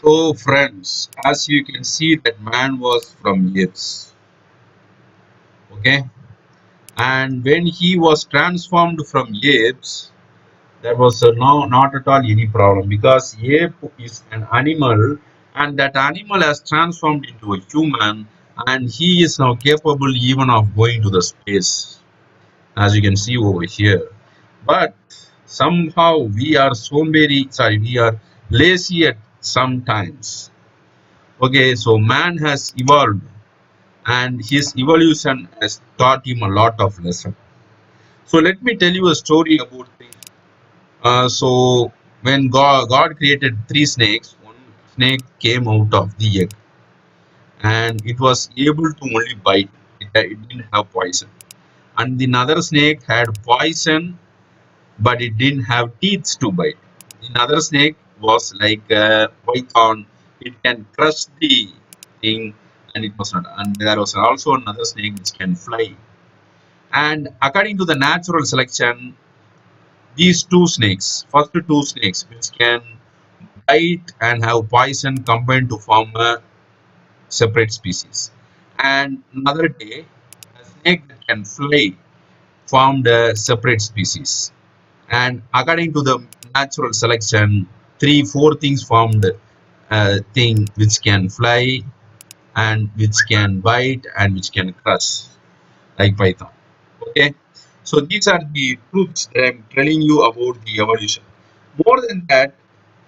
So friends, as you can see that man was from apes, okay, and when he was transformed from apes, there was not at all any problem because ape is an animal and that animal has transformed into a human and he is now capable even of going to the space, as you can see over here. But somehow we are we are lazy at sometimes. Okay, so man has evolved and his evolution has taught him a lot of lesson. So let me tell you a story about the so when God created three snakes, one snake came out of the egg and it was able to only bite. It didn't have poison. And the another snake had poison, but it didn't have teeth to bite. The another snake was like a python. It can crush the thing, and it was not. And there was also another snake which can fly. And according to the natural selection, these two snakes, first two snakes, which can bite and have poison combined to form a separate species. And another day, a snake that can fly formed a separate species. And according to the natural selection, three, four things formed a thing which can fly and which can bite and which can crush, like Python. Okay, so these are the truths that I'm telling you about the evolution. More than that,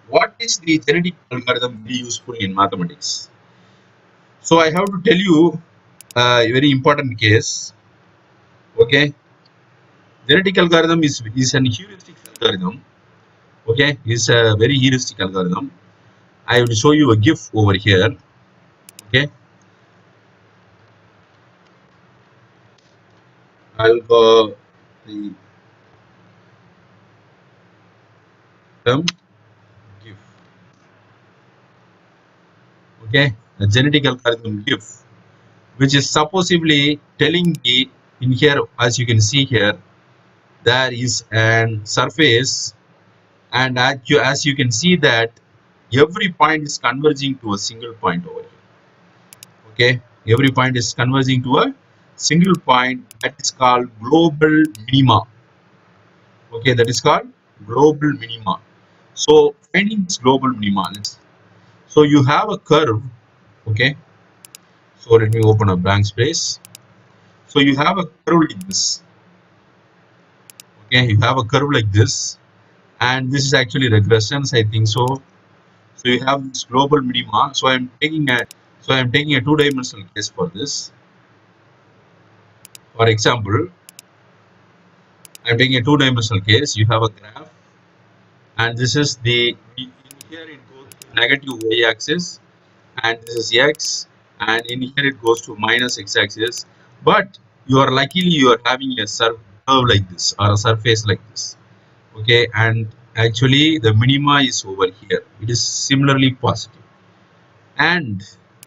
what is the genetic algorithm very useful in mathematics? So I have to tell you a very important case. Okay, genetic algorithm is an heuristic algorithm. Okay, is a very heuristic algorithm. I will show you a GIF over here. Okay, I'll go the term GIF. Okay, a genetic algorithm GIF, which is supposedly telling the in here, as you can see here, there is an surface, and as you can see that every point is converging to a single point over here. Okay, every point is converging to a single point that is called global minima. Okay, that is called global minima. So finding this global minima, so you have a curve. Okay, so let me open a blank space. So you have a curve like this. Okay, you have a curve like this, and this is actually regressions, I think so. So you have this global minima. So I'm taking a two-dimensional case for this. For example, I'm taking a two-dimensional case. You have a graph, and this is in here it goes to negative y-axis, and this is x, and in here it goes to minus x-axis. But you are having a curve like this or a surface like this. Okay, and actually the minima is over here. It is similarly positive. And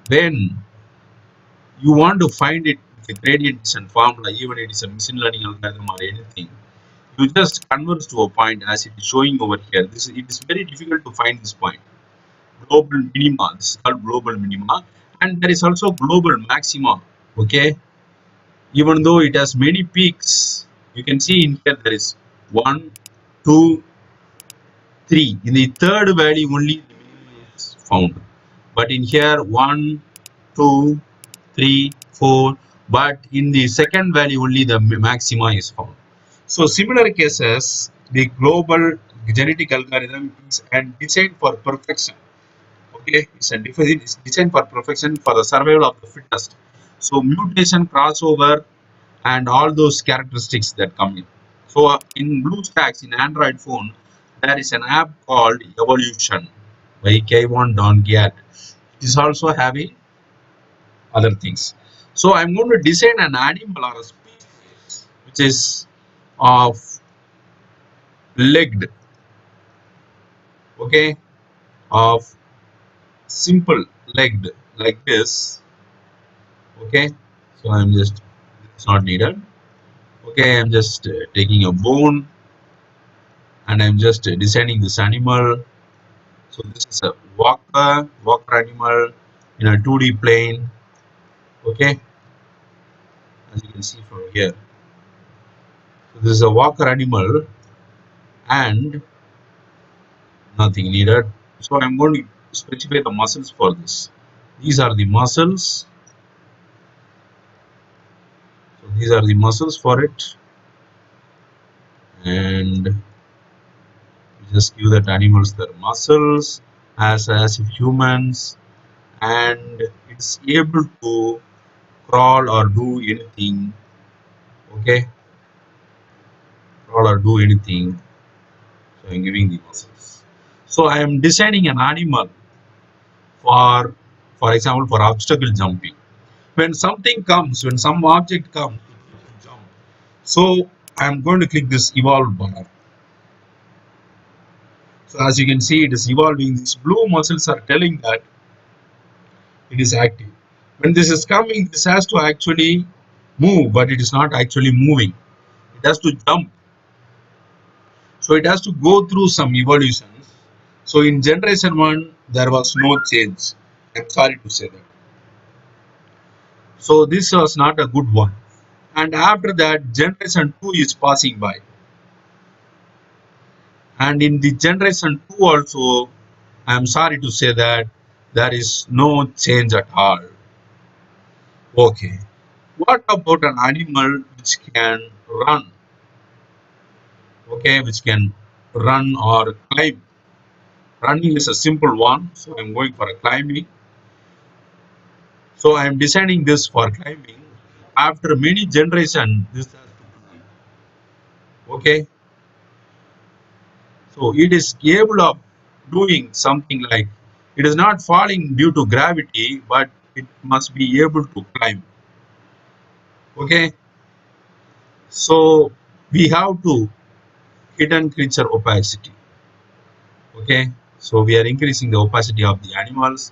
when you want to find it with a gradient descent formula, even it is a machine learning algorithm or anything, you just converge to a point as it is showing over here. It is very difficult to find this point. Global minima, this is called global minima, and there is also global maxima. Okay, even though it has many peaks, you can see in here there is one, two, three. In the third value only the minimum is found. But in here one, two, three, four. But in the second value only the maxima is found. So similar cases, the global genetic algorithm is and designed for perfection. Okay, it's designed for perfection for the survival of the fittest. So mutation, crossover, and all those characteristics that come in. So in BlueStacks in Android phone, there is an app called Evolution by Kevin Dongiat. It is also having other things. So I'm going to design an animal or a species which is of legged, okay, of simple legged like this, okay. So I'm just it's not needed. Okay, I'm just taking a bone and I'm just designing this animal. So this is a walker animal in a 2D plane. Okay, as you can see from here. So this is a walker animal and nothing needed. So I'm going to specify the muscles for this. These are the muscles. So these are the muscles for it, and just give that animals their muscles as if humans, and it's able to crawl or do anything. Okay, crawl or do anything. So I'm giving the muscles. So I am designing an animal for example, for obstacle jumping. When something comes, when some object comes, it will jump. So I'm going to click this evolve bar. So as you can see, it is evolving. These blue muscles are telling that it is active. When this is coming, this has to actually move, but it is not actually moving. It has to jump. So it has to go through some evolutions. So in generation 1, there was no change. I'm sorry to say that. So this was not a good one. And after that, generation 2 is passing by. And in the generation 2 also, I'm sorry to say that there is no change at all. Okay. What about an animal which can run? Okay, which can run or climb. Running is a simple one, so I'm going for a climbing. So I'm designing this for climbing. After many generations, this has to climb. Okay, so it is capable of doing something like it is not falling due to gravity, but it must be able to climb. Okay, so we have to hidden creature opacity. Okay, so we are increasing the opacity of the animals.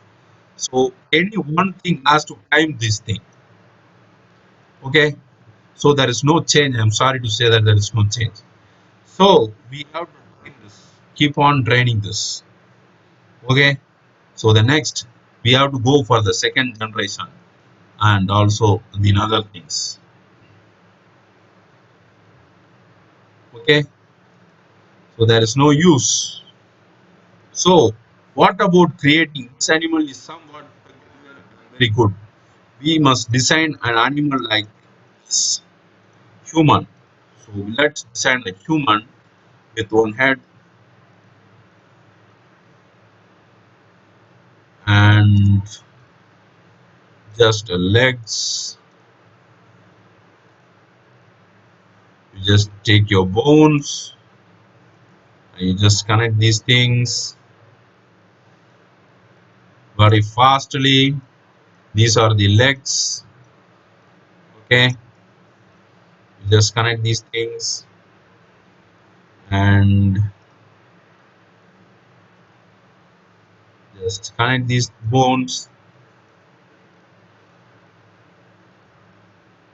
So any one thing has to climb this thing. Okay, so there is no change. I'm sorry to say that there is no change. So we have to train this, keep on training this. Okay, so the next we have to go for the second generation and also the other things. Okay, so there is no use. So what about creating this animal is somewhat peculiar and very good. We must design an animal like this human. So let's design a human with one head and just legs. You just take your bones and you just connect these things very fastly. These are the legs. Okay, you just connect these things and just connect these bones.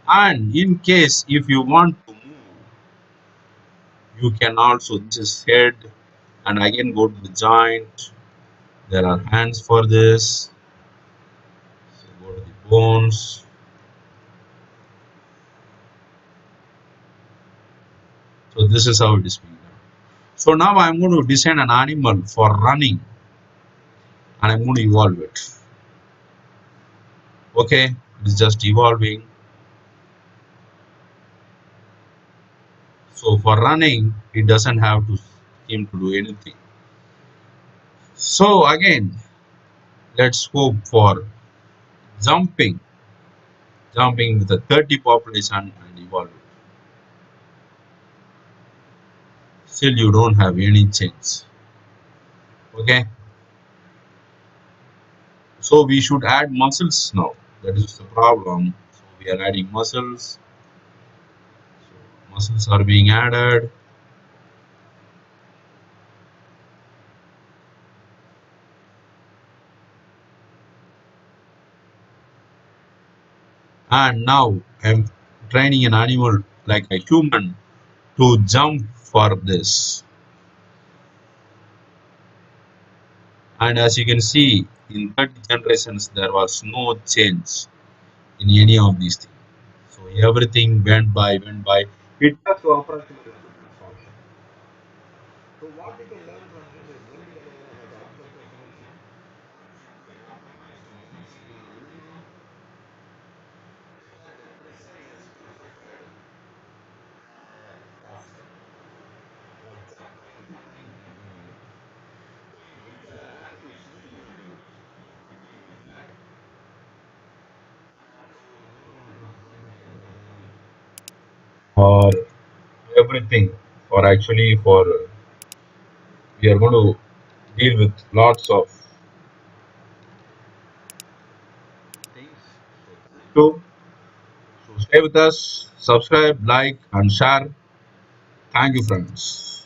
And in case if you want to move, you can also just head and again go to the joint. There are hands for this. So go to the bones. So this is how it is being done. So now I'm going to design an animal for running and I'm going to evolve it. Okay, it's just evolving. So for running, it doesn't have to seem to do anything. So again, let's hope for jumping, jumping with a 30 population and evolve it. Still, you don't have any change. Okay, so we should add muscles now. That is the problem. So we are adding muscles. So muscles are being added. And now I'm training an animal like a human to jump for this. And as you can see, in 30 generations, there was no change in any of these things. So everything went by. It took to approximately. For everything, for actually for we are going to deal with lots of things. So stay with us, subscribe, like, and share. Thank you, friends.